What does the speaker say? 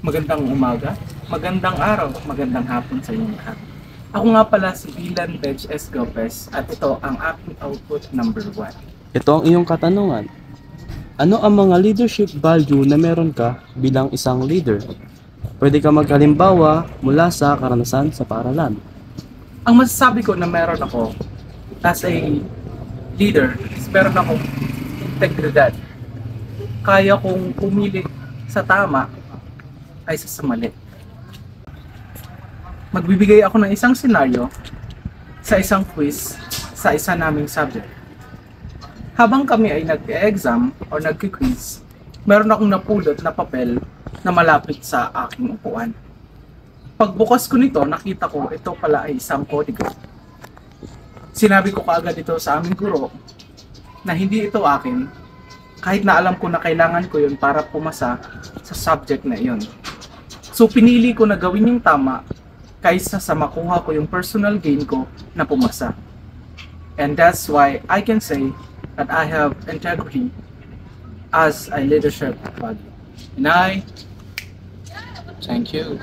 Magandang umaga, magandang araw, magandang hapon sa inyong lahat. Ako nga pala si Ilan Tej S. Gopez at ito ang aking output number 1. Ito ang iyong katanungan. Ano ang mga leadership value na meron ka bilang isang leader? Pwede ka maghalimbawa mula sa karanasan sa paaralan. Ang masasabi ko na meron ako as a leader is meron akong integridad. Kaya kong pumili sa tama kaysa sa mali. Magbibigay ako ng isang senaryo sa isang quiz sa isa naming subject. Habang kami ay nag-exam o nag-quiz, meron akong napulot na papel na malapit sa aking upuan. Pagbukas ko nito, nakita ko ito pala ay isang kodigo. Sinabi ko kaagad ito sa aming guro na hindi ito akin, kahit na alam ko na kailangan ko yun para pumasa sa subject na iyon. So pinili ko na gawin yung tama kaysa sa makuha ko yung personal gain ko na pumasa. And that's why I can say that I have integrity as a leadership value. And I thank you.